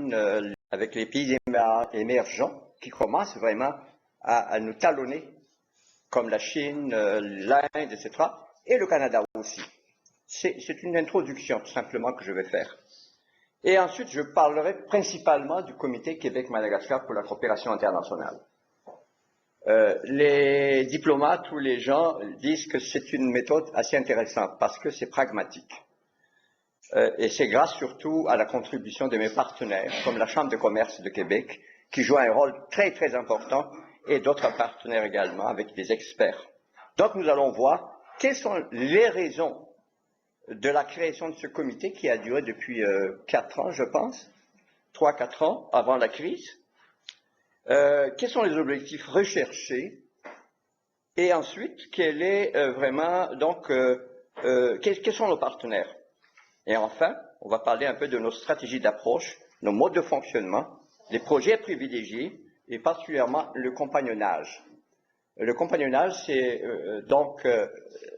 Chine, avec les pays émergents qui commencent vraiment à nous talonner, comme la Chine, l'Inde, etc., et le Canada aussi. C'est une introduction tout simplement que je vais faire. Et ensuite, je parlerai principalement du comité Québec-Madagascar pour la coopération internationale. Les diplomates ou les gens disent que c'est une méthode assez intéressante parce que c'est pragmatique. Et c'est grâce surtout à la contribution de mes partenaires, comme la Chambre de commerce de Québec, qui joue un rôle très très important, et d'autres partenaires également, avec des experts. Donc nous allons voir quelles sont les raisons de la création de ce comité qui a duré depuis 4 ans, je pense, 3-4 ans avant la crise. Quels sont les objectifs recherchés? Et ensuite, quel est vraiment, donc, quels sont nos partenaires? Et enfin, on va parler un peu de nos stratégies d'approche, nos modes de fonctionnement, les projets privilégiés et particulièrement le compagnonnage. Le compagnonnage, c'est donc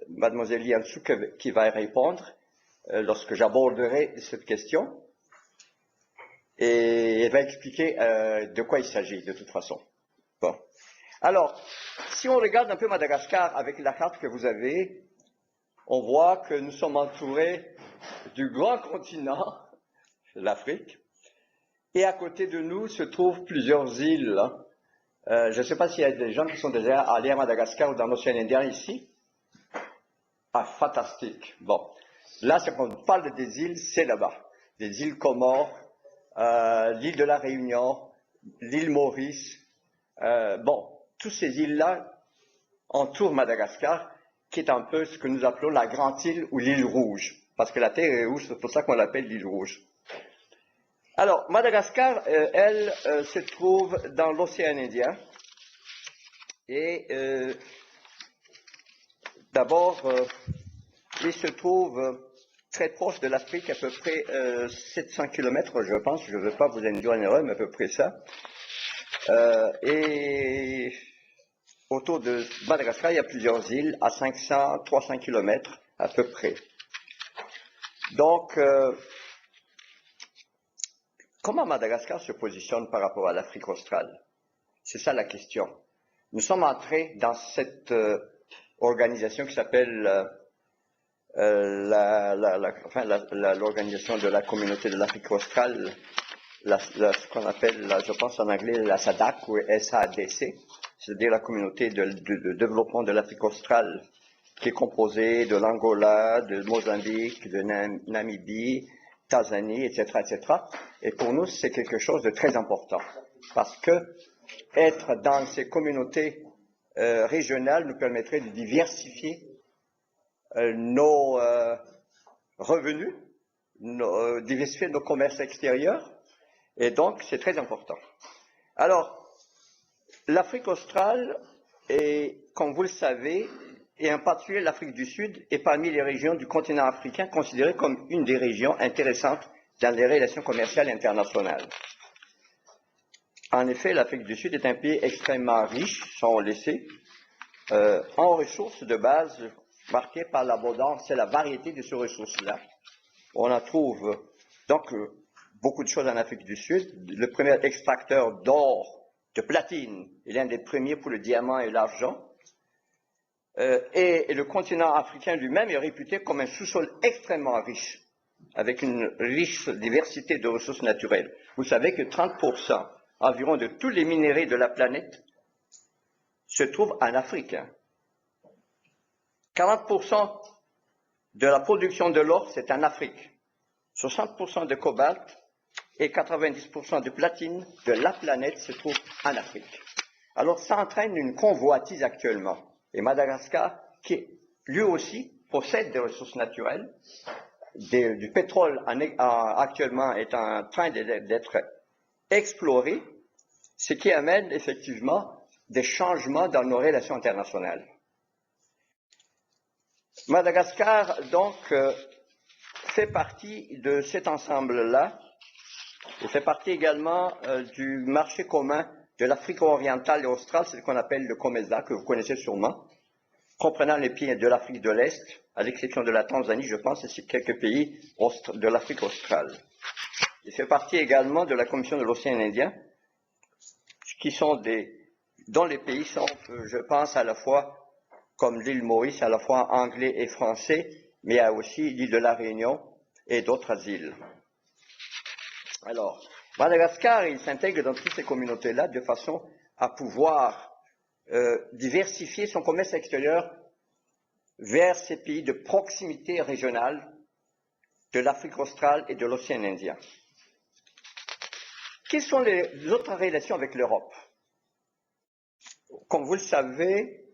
mademoiselle Liansou qui va y répondre lorsque j'aborderai cette question. Et elle va expliquer de quoi il s'agit de toute façon. Bon. Alors, si on regarde un peu Madagascar avec la carte que vous avez, on voit que nous sommes entourés du grand continent, l'Afrique, et à côté de nous se trouvent plusieurs îles. Je ne sais pas s'il y a des gens qui sont déjà allés à Madagascar ou dans l'océan Indien ici. Ah, fantastique. Bon, là, c'est quand on parle des îles, c'est là-bas. Des îles Comores, l'île de la Réunion, l'île Maurice. Bon, toutes ces îles-là entourent Madagascar, qui est un peu ce que nous appelons la Grande Île ou l'île Rouge. Parce que la Terre est rouge, c'est pour ça qu'on l'appelle l'île Rouge. Alors, Madagascar, elle, se trouve dans l'océan Indien. Et d'abord, il se trouve très proche de l'Afrique, à peu près 700 km, je pense. Je ne veux pas vous induire en erreur, mais à peu près ça. Et autour de Madagascar, il y a plusieurs îles à 500-300 km à peu près. Donc, comment Madagascar se positionne par rapport à l'Afrique australe? C'est ça la question. Nous sommes entrés dans cette organisation qui s'appelle l'organisation de la communauté de l'Afrique australe, ce qu'on appelle, je pense en anglais, la SADC ou SADC, c'est-à-dire la communauté de développement de l'Afrique australe, qui est composée de l'Angola, de Mozambique, de Namibie, Tanzanie, etc., etc. Et pour nous, c'est quelque chose de très important, parce que être dans ces communautés régionales nous permettrait de diversifier nos revenus, diversifier nos commerces extérieurs, et donc c'est très important. Alors, l'Afrique australe est, comme vous le savez, et en particulier l'Afrique du Sud, est parmi les régions du continent africain considérées comme une des régions intéressantes dans les relations commerciales internationales. En effet, l'Afrique du Sud est un pays extrêmement riche, ça on le sait, en ressources de base marquées par l'abondance et la variété de ces ressources-là. On en trouve donc beaucoup de choses en Afrique du Sud. Le premier extracteur d'or, de platine, est l'un des premiers pour le diamant et l'argent. Et le continent africain lui-même est réputé comme un sous-sol extrêmement riche, avec une riche diversité de ressources naturelles. Vous savez que 30% environ de tous les minéraux de la planète se trouvent en Afrique. 40% de la production de l'or, c'est en Afrique. 60% de cobalt et 90% de platine de la planète se trouvent en Afrique. Alors ça entraîne une convoitise actuellement. Et Madagascar, qui lui aussi possède des ressources naturelles, du pétrole actuellement est en train d'être exploré, ce qui amène effectivement des changements dans nos relations internationales. Madagascar, donc, fait partie de cet ensemble-là. Il fait partie également du marché commun de l'Afrique orientale et australe, c'est ce qu'on appelle le COMESA, que vous connaissez sûrement, comprenant les pays de l'Afrique de l'Est, à l'exception de la Tanzanie, je pense, et quelques pays de l'Afrique australe. Il fait partie également de la Commission de l'océan Indien, qui sont dont les pays sont, je pense, à la fois, comme l'île Maurice, à la fois anglais et français, mais il y a aussi l'île de la Réunion et d'autres îles. Alors, Madagascar, il s'intègre dans toutes ces communautés-là de façon à pouvoir diversifier son commerce extérieur vers ces pays de proximité régionale de l'Afrique australe et de l'océan Indien. Quelles sont les autres relations avec l'Europe? Comme vous le savez,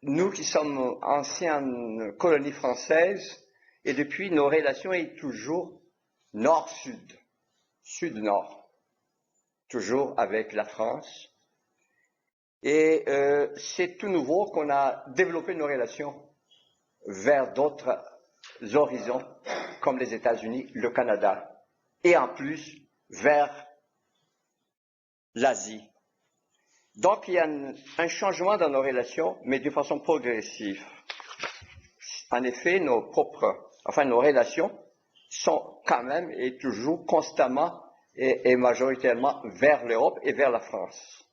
nous qui sommes anciennes colonies françaises, et depuis nos relations sont toujours nord-sud, sud-nord, toujours avec la France. Et c'est tout nouveau qu'on a développé nos relations vers d'autres horizons, comme les États-Unis, le Canada, et en plus vers l'Asie. Donc il y a un changement dans nos relations, mais de façon progressive. En effet, nos relations sont quand même et toujours constamment et majoritairement vers l'Europe et vers la France.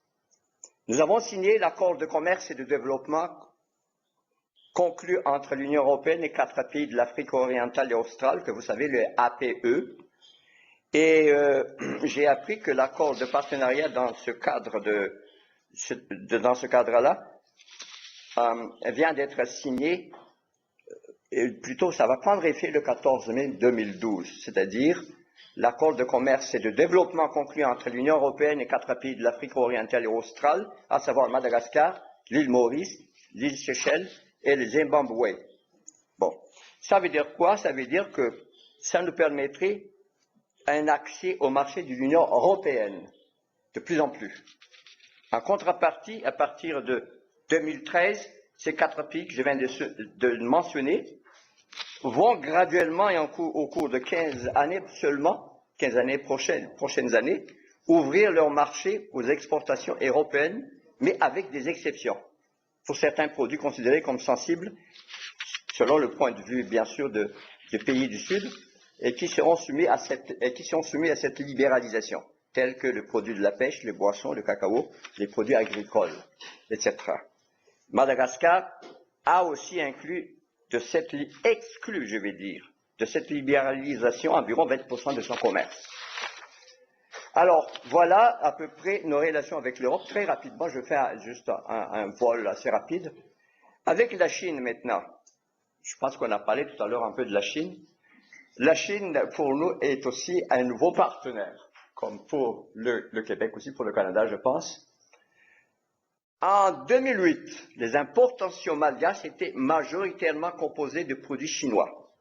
Nous avons signé l'accord de commerce et de développement conclu entre l'Union européenne et 4 pays de l'Afrique orientale et australe, que vous savez, le APE. Et j'ai appris que l'accord de partenariat dans ce cadre-là vient d'être signé, et plutôt ça va prendre effet le 14 mai 2012, c'est-à-dire l'accord de commerce et de développement conclu entre l'Union européenne et 4 pays de l'Afrique orientale et australe, à savoir Madagascar, l'île Maurice, l'île Seychelles et le Zimbabwe. Bon, ça veut dire quoi? Ça veut dire que ça nous permettrait un accès au marché de l'Union européenne, de plus en plus. En contrepartie, à partir de 2013, ces 4 pays que je viens de mentionner vont graduellement et au cours de 15 années seulement, 15 années prochaines années, ouvrir leur marché aux exportations européennes, mais avec des exceptions, pour certains produits considérés comme sensibles, selon le point de vue, bien sûr, des pays du Sud, et qui seront soumis à cette libéralisation, tels que le produit de la pêche, les boissons, le cacao, les produits agricoles, etc. Madagascar a aussi exclu, de cette libéralisation, environ 20% de son commerce. Alors, voilà à peu près nos relations avec l'Europe. Très rapidement, je fais juste un vol assez rapide. Avec la Chine maintenant, je pense qu'on a parlé tout à l'heure un peu de la Chine. La Chine, pour nous, est aussi un nouveau partenaire, comme pour le Québec aussi, pour le Canada, je pense. En 2008, les importations malgaches étaient majoritairement composées de produits chinois,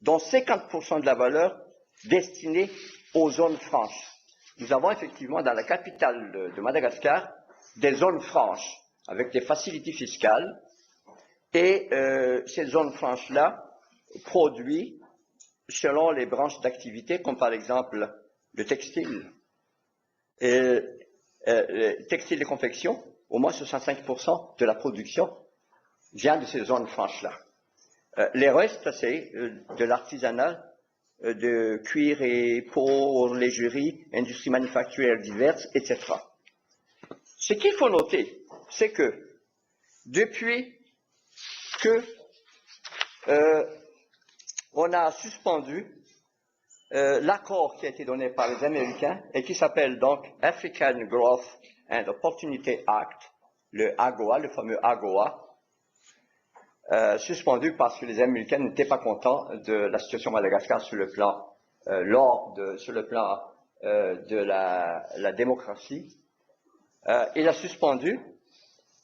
dont 50% de la valeur destinée aux zones franches. Nous avons effectivement dans la capitale de Madagascar des zones franches, avec des facilités fiscales, et ces zones franches-là produisent selon les branches d'activité, comme par exemple le textile, textile et confection. Au moins 65% de la production vient de ces zones franches-là. Les restes, c'est de l'artisanat, de cuir et peau, légerie, industries manufacturières diverses, etc. Ce qu'il faut noter, c'est que depuis que on a suspendu l'accord qui a été donné par les Américains et qui s'appelle donc African Growth and Opportunity Act, le AGOA, le fameux AGOA, suspendu parce que les Américains n'étaient pas contents de la situation à Madagascar sur le plan de la démocratie. Il a suspendu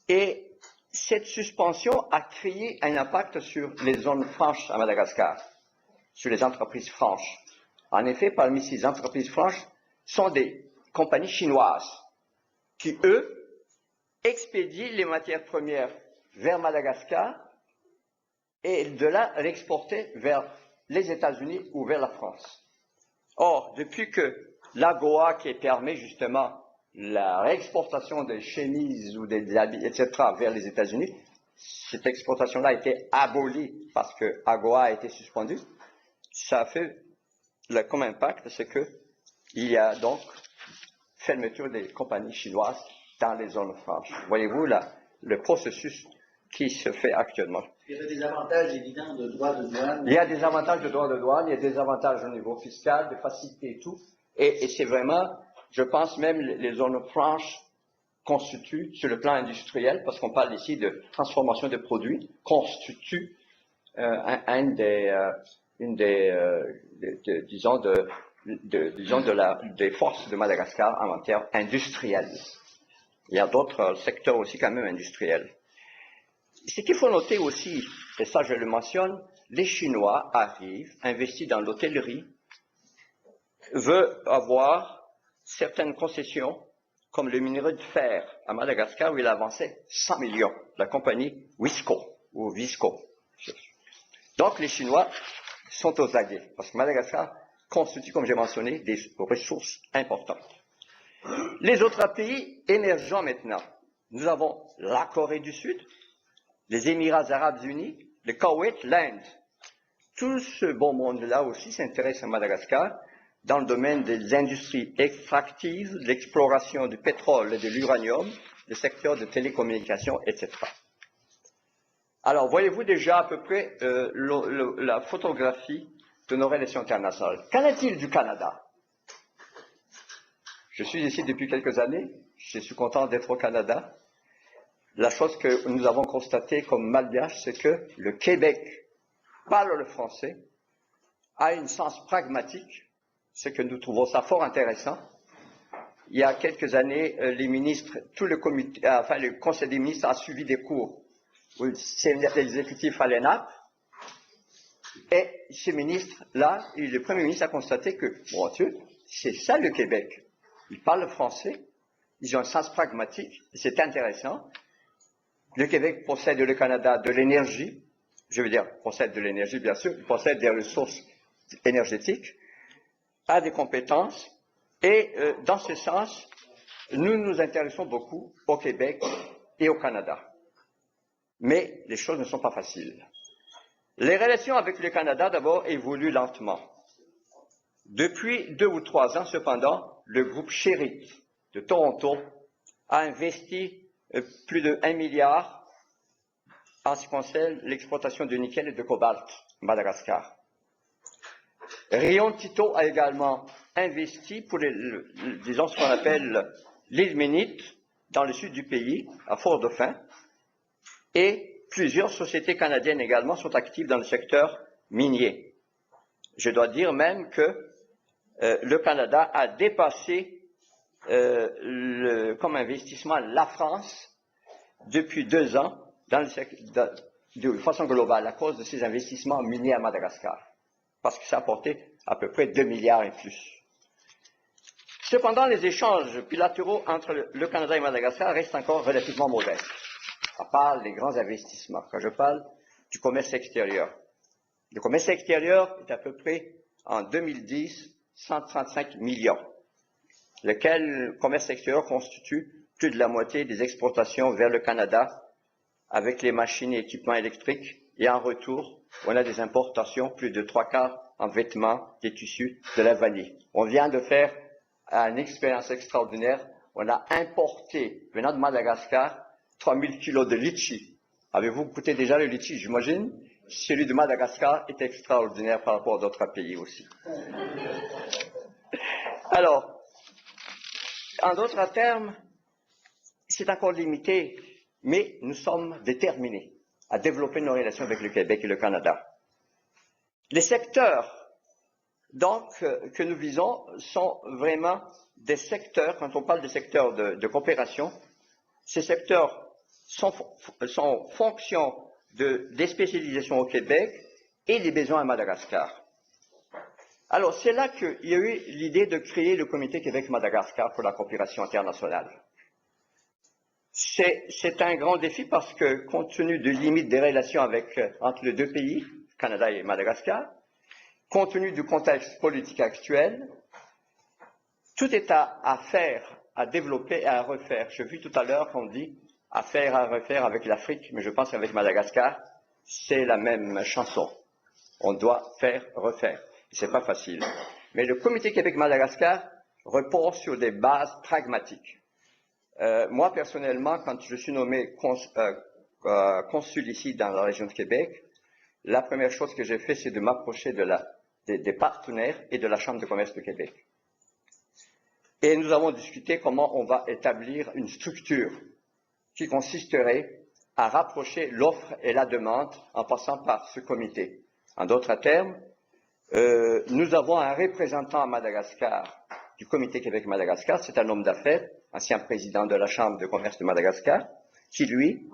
et cette suspension a créé un impact sur les zones franches à Madagascar, sur les entreprises franches. En effet, parmi ces entreprises franches sont des compagnies chinoises qui, eux, expédient les matières premières vers Madagascar et de là l'exporter vers les États-Unis ou vers la France. Or, depuis que l'AGOA, qui permet justement la réexportation des chemises ou des habits, etc., vers les États-Unis, cette exportation-là a été abolie parce que AGOA a été suspendue, ça a fait comme impact, c'est que il y a donc fermeture des compagnies chinoises dans les zones franches. Voyez-vous là, le processus qui se fait actuellement. Il y a des avantages évidents de droit de douane. Il y a des avantages de droit de douane, il y a des avantages au niveau fiscal, de facilité et tout. Et c'est vraiment, je pense même, les zones franches constituent, sur le plan industriel, parce qu'on parle ici de transformation de produits, constituent des forces de Madagascar en matière industrielle. Il y a d'autres secteurs aussi quand même industriels. Ce qu'il faut noter aussi, et ça je le mentionne, les Chinois arrivent, investis dans l'hôtellerie, veulent avoir certaines concessions, comme le minerai de fer à Madagascar, où il avançait 100 millions, la compagnie Wisco, ou Visco. Donc les Chinois sont aux aguets, parce que Madagascar constitue, comme j'ai mentionné, des ressources importantes. Les autres pays émergents maintenant, nous avons la Corée du Sud, les Émirats arabes unis, le Koweït, l'Inde. Tout ce beau monde-là aussi s'intéresse à Madagascar dans le domaine des industries extractives, de l'exploration du pétrole et de l'uranium, le secteur de télécommunications, etc. Alors, voyez-vous déjà à peu près la photographie de nos relations internationales. Qu'en est-il du Canada? Je suis ici depuis quelques années, je suis content d'être au Canada. La chose que nous avons constatée comme malgaches, c'est que le Québec parle le français, a un sens pragmatique, ce que nous trouvons ça fort intéressant. Il y a quelques années, les ministres, tout le comité, le conseil des ministres a suivi des cours où c'est l'exécutif à l'ENAP, et ce ministre-là, le premier ministre a constaté que, bon Dieu, c'est ça le Québec. Ils parlent le français, ils ont un sens pragmatique, et c'est intéressant. Le Québec possède le Canada de l'énergie, je veux dire, possède de l'énergie bien sûr, il possède des ressources énergétiques, a des compétences, et dans ce sens, nous nous intéressons beaucoup au Québec et au Canada. Mais les choses ne sont pas faciles. Les relations avec le Canada, d'abord, évoluent lentement. Depuis 2 ou 3 ans, cependant, le groupe Sherritt de Toronto a investi plus de 1 milliard en ce qui concerne l'exploitation de nickel et de cobalt à Madagascar. Rio Tinto a également investi pour, disons, ce qu'on appelle l'île Ménite, dans le sud du pays, à Fort-Dauphin, et plusieurs sociétés canadiennes également sont actives dans le secteur minier. Je dois dire même que le Canada a dépassé comme investissement la France depuis 2 ans de façon globale à cause de ces investissements miniers à Madagascar, parce que ça a apporté à peu près 2 milliards et plus. Cependant, les échanges bilatéraux entre le Canada et Madagascar restent encore relativement modestes, à part les grands investissements. Quand je parle du commerce extérieur, le commerce extérieur est à peu près, en 2010, 135 millions, lequel commerce extérieur constitue plus de la moitié des exportations vers le Canada avec les machines et équipements électriques, et en retour, on a des importations, plus de 3/4 en vêtements, des tissus, de la vanille. On vient de faire une expérience extraordinaire, on a importé, venant de Madagascar, 3000 kilos de litchi. Avez-vous goûté déjà le litchi, j'imagine? Celui de Madagascar est extraordinaire par rapport à d'autres pays aussi. Alors, en d'autres termes, c'est encore limité, mais nous sommes déterminés à développer nos relations avec le Québec et le Canada. Les secteurs, donc, que nous visons sont vraiment des secteurs, quand on parle de secteurs de coopération, ces secteurs sont fonction des spécialisations au Québec et des besoins à Madagascar. Alors, c'est là qu'il y a eu l'idée de créer le comité Québec-Madagascar pour la coopération internationale. C'est un grand défi parce que, compte tenu des limites des relations entre les 2 pays, Canada et Madagascar, compte tenu du contexte politique actuel, tout est à faire, à développer et à refaire. J'ai vu tout à l'heure qu'on dit à faire, à refaire avec l'Afrique, mais je pense qu'avec Madagascar, c'est la même chanson. On doit faire, refaire. C'est pas facile. Mais le comité Québec-Madagascar repose sur des bases pragmatiques. Moi, personnellement, quand je suis nommé consul ici dans la région de Québec, la première chose que j'ai fait, c'est de m'approcher des partenaires et de la Chambre de commerce de Québec. Et nous avons discuté comment on va établir une structure qui consisterait à rapprocher l'offre et la demande en passant par ce comité. En d'autres termes, nous avons un représentant à Madagascar du comité Québec-Madagascar, c'est un homme d'affaires, ancien président de la Chambre de commerce de Madagascar, qui lui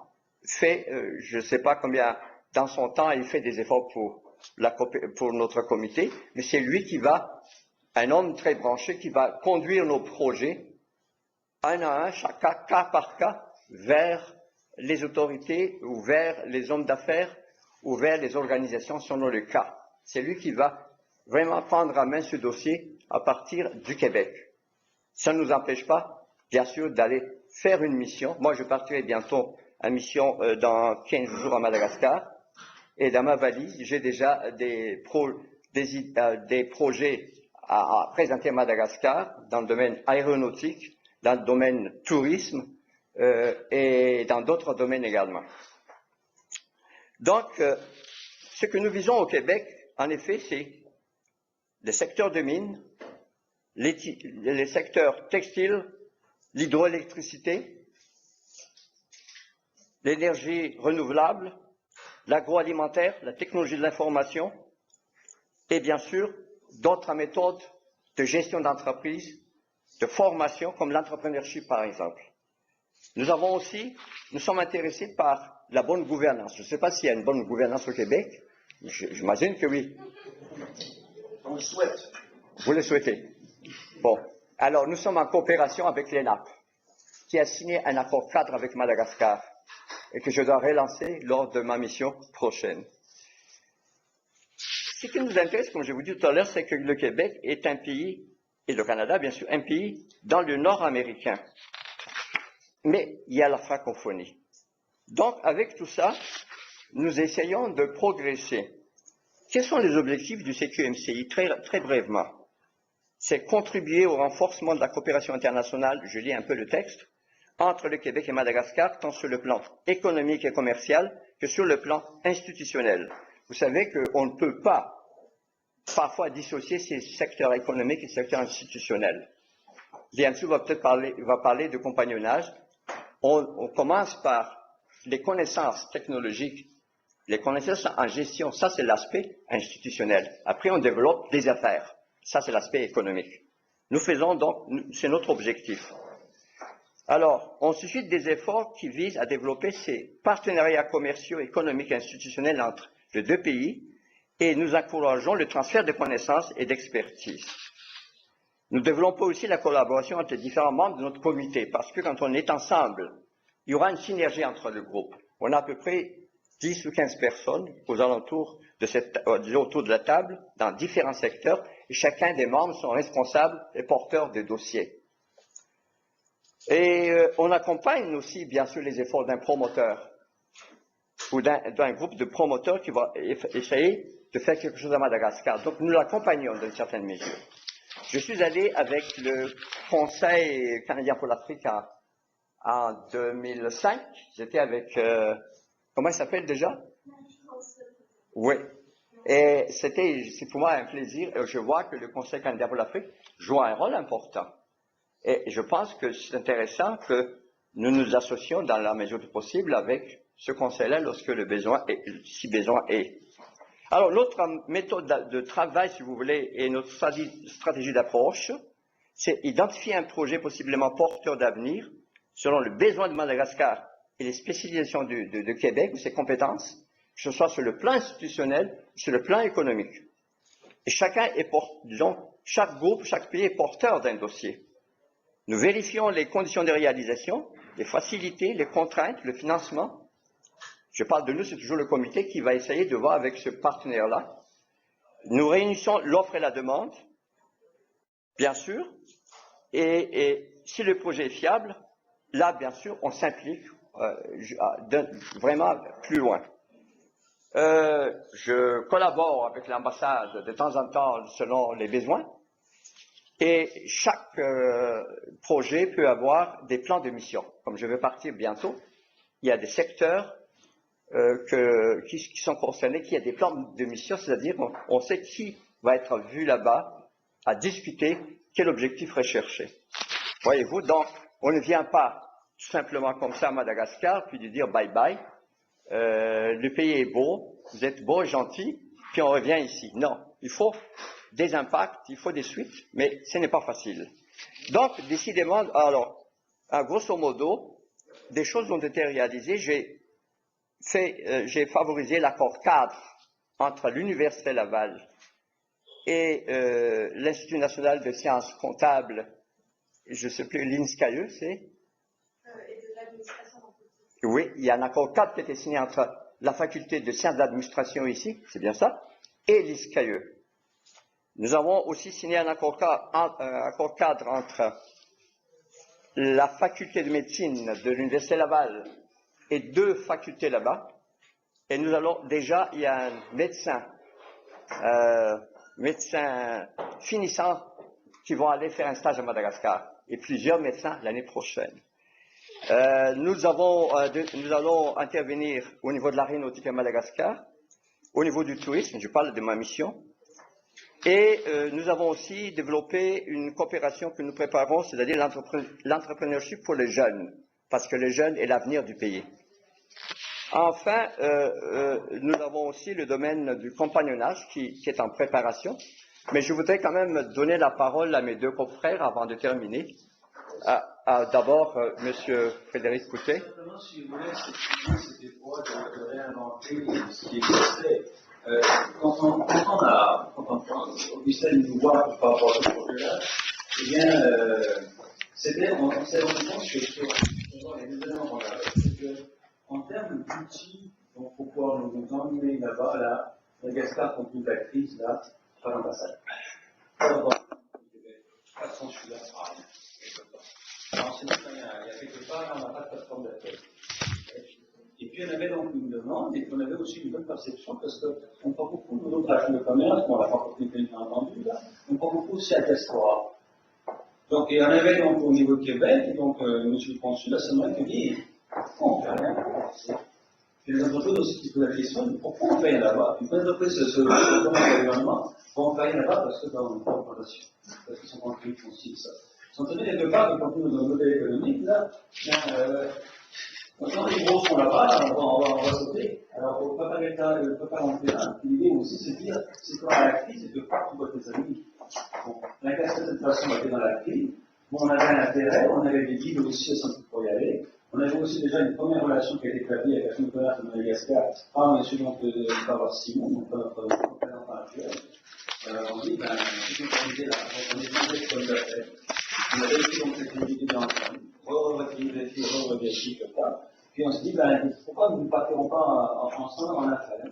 fait, je ne sais pas combien, dans son temps, il fait des efforts pour notre comité, mais c'est lui qui va, un homme très branché, qui va conduire nos projets, un à un, cas par cas, vers les autorités ou vers les hommes d'affaires ou vers les organisations selon le cas. C'est lui qui va vraiment prendre à main ce dossier à partir du Québec. Ça ne nous empêche pas, bien sûr, d'aller faire une mission. Moi, je partirai bientôt en mission dans 15 jours à Madagascar. Et dans ma valise, j'ai déjà des projets à présenter à Madagascar dans le domaine aéronautique, dans le domaine tourisme et dans d'autres domaines également. Donc, ce que nous visons au Québec, en effet, c'est les secteurs de mines, les secteurs textiles, l'hydroélectricité, l'énergie renouvelable, l'agroalimentaire, la technologie de l'information et bien sûr d'autres méthodes de gestion d'entreprise, de formation comme l'entrepreneurship par exemple. Nous sommes intéressés par la bonne gouvernance. Je ne sais pas s'il y a une bonne gouvernance au Québec, j'imagine que oui. On le souhaite. Vous le souhaitez. Bon. Alors, nous sommes en coopération avec l'ENAP, qui a signé un accord cadre avec Madagascar et que je dois relancer lors de ma mission prochaine. Ce qui nous intéresse, comme je vous dis tout à l'heure, c'est que le Québec est un pays, et le Canada, bien sûr, un pays dans le nord américain. Mais il y a la francophonie. Donc, avec tout ça, nous essayons de progresser. Quels sont les objectifs du CQMCI? Très brièvement. C'est contribuer au renforcement de la coopération internationale, je lis un peu le texte, entre le Québec et Madagascar, tant sur le plan économique et commercial que sur le plan institutionnel. Vous savez qu'on ne peut pas parfois dissocier ces secteurs économiques et secteurs institutionnels. Liansu va peut-être parler de compagnonnage. On commence par les connaissances technologiques, les connaissances en gestion, ça c'est l'aspect institutionnel. Après on développe des affaires, ça c'est l'aspect économique. Nous faisons donc, c'est notre objectif. Alors, on suscite des efforts qui visent à développer ces partenariats commerciaux, économiques et institutionnels entre les deux pays et nous encourageons le transfert de connaissances et d'expertise. Nous développons aussi la collaboration entre les différents membres de notre comité parce que quand on est ensemble, il y aura une synergie entre le groupe. On a à peu près 10 ou 15 personnes aux alentours autour de la table dans différents secteurs et chacun des membres sont responsables et porteurs de dossiers. Et on accompagne aussi, bien sûr, les efforts d'un promoteur ou d'un groupe de promoteurs qui va essayer de faire quelque chose à Madagascar. Donc, nous l'accompagnons d'une certaine mesure. Je suis allé avec le Conseil canadien pour l'Afrique en 2005. J'étais avec, comment il s'appelle déjà? Oui. Et c'est pour moi un plaisir. Et je vois que le Conseil canadien pour l'Afrique joue un rôle important. Et je pense que c'est intéressant que nous nous associons dans la mesure du possible avec ce conseil-là lorsque le besoin est, si besoin est. Alors, notre méthode de travail, si vous voulez, et notre stratégie d'approche, c'est identifier un projet possiblement porteur d'avenir selon le besoin de Madagascar et les spécialisations de Québec ou ses compétences, que ce soit sur le plan institutionnel, sur le plan économique. Et chaque groupe, chaque pays est porteur d'un dossier. Nous vérifions les conditions de réalisation, les facilités, les contraintes, le financement. Je parle de nous, c'est toujours le comité qui va essayer de voir avec ce partenaire-là. Nous réunissons l'offre et la demande, bien sûr, et si le projet est fiable, là, bien sûr, on s'implique vraiment plus loin. Je collabore avec l'ambassade de temps en temps selon les besoins. Et chaque projet peut avoir des plans de mission. Comme je vais partir bientôt, il y a des secteurs qui sont concernés, qui a des plans de mission, c'est-à-dire on sait qui va être vu là-bas à discuter quel objectif rechercher. Voyez-vous, donc on ne vient pas tout simplement comme ça à Madagascar, puis de dire bye bye, le pays est beau, vous êtes beau et gentil, puis on revient ici. Non, il faut des impacts, il faut des suites, mais ce n'est pas facile. Donc, décidément, alors, grosso modo, des choses ont été réalisées. J'ai favorisé l'accord cadre entre l'Université Laval et l'Institut national de sciences comptables, je ne sais plus, l'INSCAE, c'est Et de l'administration d'entreprise. Oui, il y a un accord cadre qui a été signé entre la faculté de sciences d'administration ici, c'est bien ça, et l'INSCAE. Nous avons aussi signé un accord cadre entre la faculté de médecine de l'Université Laval et 2 facultés là-bas. Et nous allons déjà, il y a un médecin finissant qui vont aller faire un stage à Madagascar et plusieurs médecins l'année prochaine. Nous allons intervenir au niveau de l'aéronautique à Madagascar, au niveau du tourisme, je parle de ma mission. Et nous avons aussi développé une coopération que nous préparons, c'est-à-dire l'entrepreneurship pour les jeunes, parce que les jeunes est l'avenir du pays. Enfin, nous avons aussi le domaine du compagnonnage qui est en préparation, mais je voudrais quand même donner la parole à mes 2 confrères avant de terminer. D'abord, Monsieur Frédéric Coutet. Simplement, si vous voulez, c'était pour de réinventer ce qui existait. Quand Augustin nous voit par rapport à ce projet-là, eh bien, on s'est rendu compte que sur les éléments qu'on avait, c'est qu'en termes d'outils, donc pour pouvoir nous emmener là-bas, là, Madagascar compte toute la crise, là, par l'ambassade. Façon, je suis là, rien. Alors, sinon, il y a quelque part, on n'a pas de plateforme d'accueil. Et puis, on avait donc une demande, et puis on avait aussi une bonne perception, parce qu'on prend beaucoup d'autres agents de commerce, on l'a pas compris bien entendu, là, on prend beaucoup aussi à Castora. Donc, et on avait donc au niveau de Québec, et donc, M. le consul, à ce moment-là, qui dit, pourquoi on fait rien là-bas? Et les entreprises aussi qui se posent la question, pourquoi on fait rien là-bas? Puis, quand les entreprises se demandent au gouvernement, on fait rien là-bas parce que dans une corporation, parce qu'ils sont construits aussi, ça. Ils sont tenus quelque part, quand nous, dans le modèle économique, là, quand les gros sont là-bas, on va sauter. Alors, on ne peut pas rentrer là. L'idée aussi, c'est de dire, c'est quand la crise, c'est de partout votre amis. Bon, la casse de cette façon, on était dans la crise. Bon, on avait un intérêt, on avait des guides aussi à Saint-Denis pour y aller. On avait aussi déjà une première relation qui a été établie avec la Chambre de commerce de Madagascar par M. Favre Simon, donc notre représentant actuel. On dit, c'est une idée là, on est demandé de comme d'affaires. On avait aussi donc cette idée d'ensemble, revérifier comme ça. Puis on se dit, pourquoi nous ne partirons pas ensemble en affaires?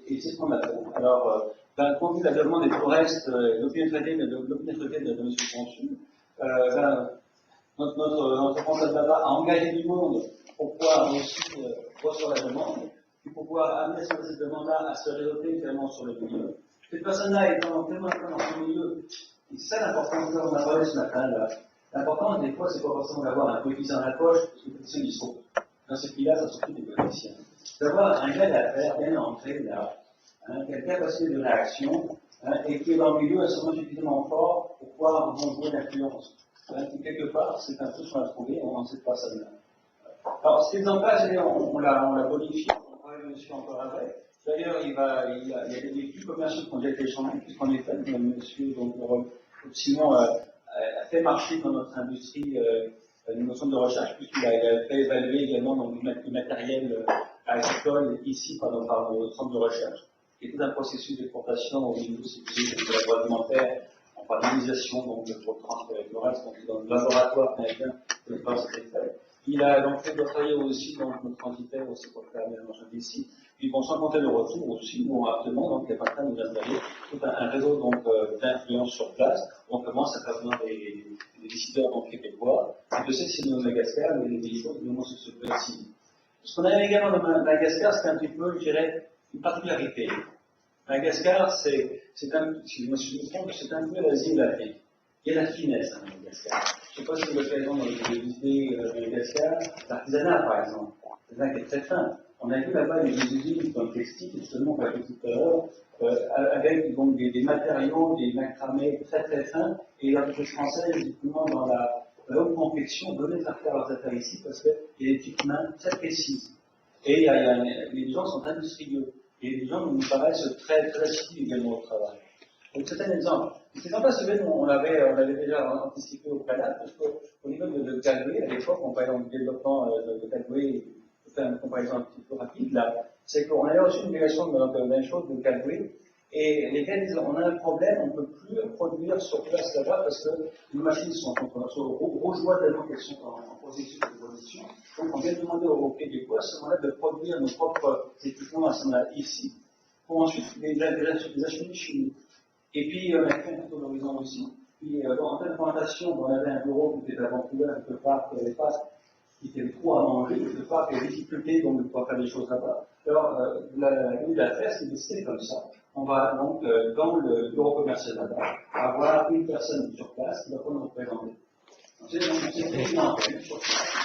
Et c'est ce qu'on a fait. Alors, compte tenu de la demande et tout le reste, l'opinion de M. le consul, notre responsable là-bas a engagé du monde pour pouvoir aussi recevoir la demande, et pour pouvoir amener cette demande-là à se réseauter tellement sur le milieu. Cette personne-là étant tellement dans son milieu, et c'est ça l'importance que on a parlé ce matin, là. L'important, des fois, c'est pas forcément d'avoir un politicien dans la poche, parce que les politiciens, ils sont. Dans ces pays-là, ça s'occupe des politiciens. D'avoir un gars d'affaires bien entré là, qui a une capacité de réaction, et qui est dans le milieu extrêmement suffisamment fort pour pouvoir jouer l'influence. Quelque part, c'est un peu ce qu'on a trouvé dans cette personne-là. Alors, cet exemple-là, on l'a bonifié, on travaille dessus encore avec. D'ailleurs, il y a des véhicules commerciaux qui ont déjà été échangés, puisqu'en effet, monsieur Simon a fait marcher dans notre industrie une notion de recherche, puisqu'il a fait évaluer également donc, du matériel agricole ici par notre centre de recherche, qui est tout un processus d'exportation au niveau de l'agroalimentaire, en parallélisation, donc pour le transfert avec le reste, donc dans le laboratoire canadien que le temps s'était fait. Il a donc fait travailler aussi donc, notre quantité aussi pour faire des marchandises ici. Puis bon, sans compter le retour aussi, où actuellement, donc, les partenaires nous installés tout un réseau donc, d'influence sur place. On commence à faire venir des décideurs donc, québécois. Et de ce que c'est de Madagascar, mais les décideurs nous montrent ce petit. Ce qu'on avait également dans Madagascar, c'était un petit peu, je dirais, une particularité. Madagascar, c'est un, si je me trompe, c'est un peu l'Asie de l'Afrique. Il y a la finesse à Madagascar. Je ne sais pas si vous avez l'occasion de visiter Madagascar, l'artisanat par exemple. L'artisanat qui est très fin. On a vu là-bas des usines dans le textile, justement, on l'a dit tout à l'heure, avec donc, des matériaux, des macramés très très fins, et l'entreprise française, justement, dans la haute confection, venait faire leurs affaires ici parce qu'il y a des petites mains très précises. Et les gens sont industrieux. Et les gens nous paraissent très, très assidus également au travail. Donc c'est un exemple. C'est sympa, on l'avait déjà anticipé au préalable, parce qu'au niveau de Calvé, à l'époque, on parlait du développement de Calvé, pour faire une comparaison un petit peu rapide, là, c'est qu'on avait reçu une délégation de la même chose de Calvé, et les gars disent, on a un problème, on ne peut plus produire sur place là-bas, parce que les machines sont rejointes tellement qu'elles sont en processus de production. Donc on vient demander aux Québécois à ce moment-là de produire nos propres équipements nationaux ici, pour ensuite les acheter chez nous. Et puis on a fait un tour d'horizon aussi. Puis en termes d'implantation, on avait un bureau qui était à Vancouver, quelque part, qui n'avait pas, qui était trop à manger, quelque part, qui avait des difficultés, donc de pouvoir faire des choses là-bas. Alors la ligne d'affaires, c'est décidé comme ça. On va donc, dans le bureau commercial là-bas, avoir une personne sur place qui va pouvoir nous représenter. C'est une antenne sur place.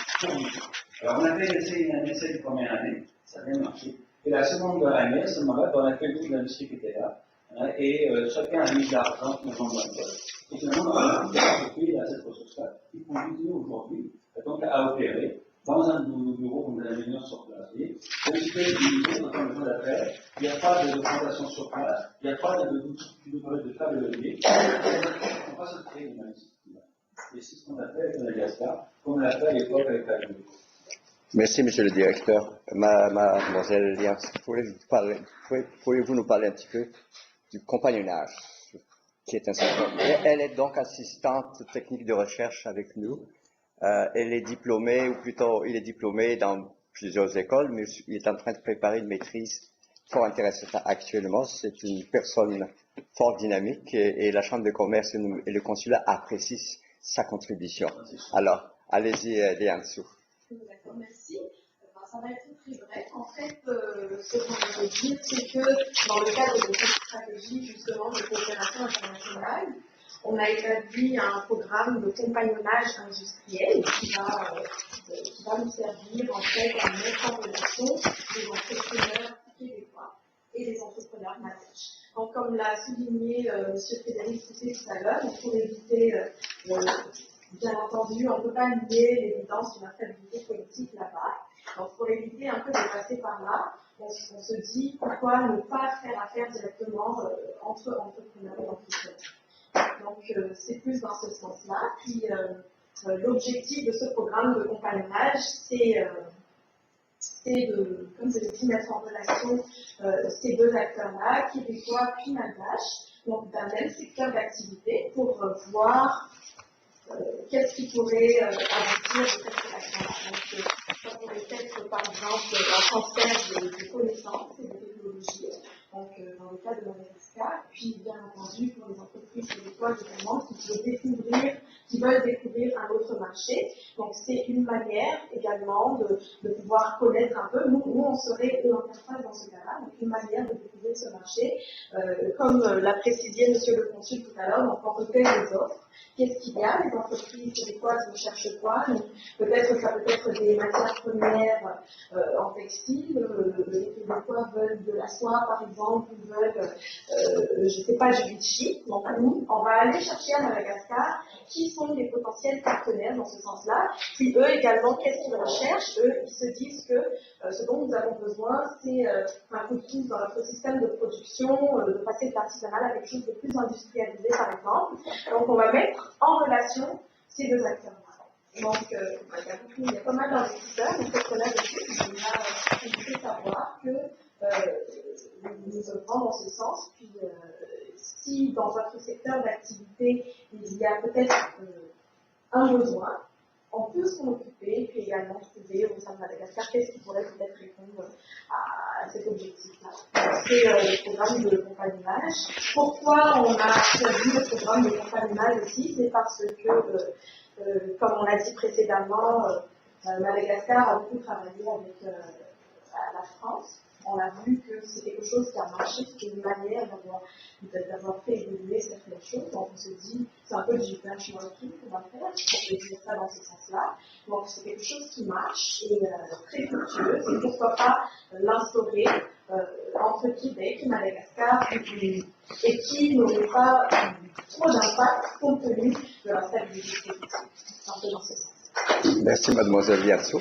Alors, on avait essayé un essai de première année, ça a bien marché. Et la seconde année, à ce moment-là, on a fait toute l'industrie qui était là, hein, et chacun a mis de l'argent dans la poche. Et finalement, on a occupé à cette ressource-là, qui continue aujourd'hui, donc à opérer dans un de nos bureaux comme de l'ingénieur sur place. Et donc, ce que je disais, dans un besoin d'affaires, il n'y a pas de présentation sur place, il n'y a pas de faire le levier, on va se créer une industrie. Et c'est ce qu'on a fait avec Madagascar, comme on l'a fait à l'époque avec la Guinée. Merci, monsieur le directeur. Mademoiselle Liens, pourriez-vous nous parler un petit peu du compagnonnage qui est un secteur. Elle est donc assistante technique de recherche avec nous. Elle est diplômée, ou plutôt il est diplômé dans plusieurs écoles, mais il est en train de préparer une maîtrise fort intéressante actuellement. C'est une personne fort dynamique et la Chambre de commerce et le consulat apprécient sa contribution. Alors, allez-y, Liansou. D'accord, merci. Ça va être très bref. En fait, ce qu'on veut dire, c'est que dans le cadre de cette stratégie, justement, de coopération internationale, on a établi un programme de compagnonnage industriel qui va nous servir, en fait, à mettre en relation les entrepreneurs québécois et les entrepreneurs malgaches. Donc, comme l'a souligné M. Frédéric Pousset tout à l'heure, pour éviter, bien entendu, on ne peut pas nier l'évidence d'une instabilité politique là-bas. Donc, pour éviter un peu de passer par là, on se dit pourquoi ne pas faire affaire directement entre entrepreneurs et entrepreneurs. Donc, c'est plus dans ce sens-là. Puis, l'objectif de ce programme de compagnonnage, c'est de, comme je l'ai dit, mettre en relation ces deux acteurs-là, québécois puis malgaches, donc d'un même secteur d'activité, pour voir qu'est-ce qui pourrait aboutir de cette relation-là. Donc, ça pourrait être, par exemple, un transfert de connaissances et de technologies, donc dans le cas de Madagascar, puis bien entendu pour les entreprises québécoises également qui veulent découvrir un autre marché. Donc c'est une manière également de pouvoir connaître un peu. Nous on serait l'interface dans ce cas-là, donc une manière de découvrir ce marché. Comme l'a précisé Monsieur le Consul tout à l'heure, donc on recueille les offres. Qu'est-ce qu'il y a? Les entreprises québécoises ne cherchent quoi? Peut-être ça peut être des matières premières en textile. Les Québécois veulent de la soie, par exemple, ou veulent, je ne sais pas, du litchi. Donc nous, on va aller chercher à Madagascar qui sont les potentiels partenaires dans ce sens-là. Puis eux également, qu'est-ce qu'ils recherchent? Eux, ils se disent que ce dont nous avons besoin, c'est un coup de pouce dans notre système de production, de passer de l'artisanal à quelque chose de plus industrialisé, par exemple. Donc on va mettre en relation ces deux acteurs-là. Donc il y a pas mal d'investisseurs, donc cette dessus, on peut savoir que nous œuvrons dans ce sens. Puis si dans votre secteur d'activité, il y a peut-être un besoin, on peut s'en occuper, puis également trouver au sein de Madagascar qu'est-ce qui pourrait peut-être répondre à cet objectif-là. C'est le programme de compagnonnage. Pourquoi on a choisi le programme de compagnonnage aussi? C'est parce que, comme on l'a dit précédemment, Madagascar a beaucoup travaillé avec la France. on a vu que c'est quelque chose qui a marché, c'est une manière d'avoir fait évoluer certaines choses. Donc on se dit, c'est un peu du benchmarking qu'on va faire, on peut dire ça dans ce sens-là. Donc c'est quelque chose qui marche et très fructueux, et pourquoi pas l'instaurer entre Québec et Madagascar, et qui n'aurait pas trop d'impact compte tenu de la stabilité politique. Un peu dans ce sens. Merci, mademoiselle Liasso.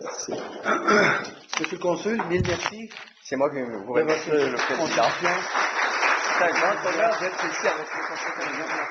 Merci. Monsieur le consul, mille merci C'est moi qui vous de remercie, votre Monsieur le Président. contribution. C'est un grand honneur d'être ici avec le Conseil canadien.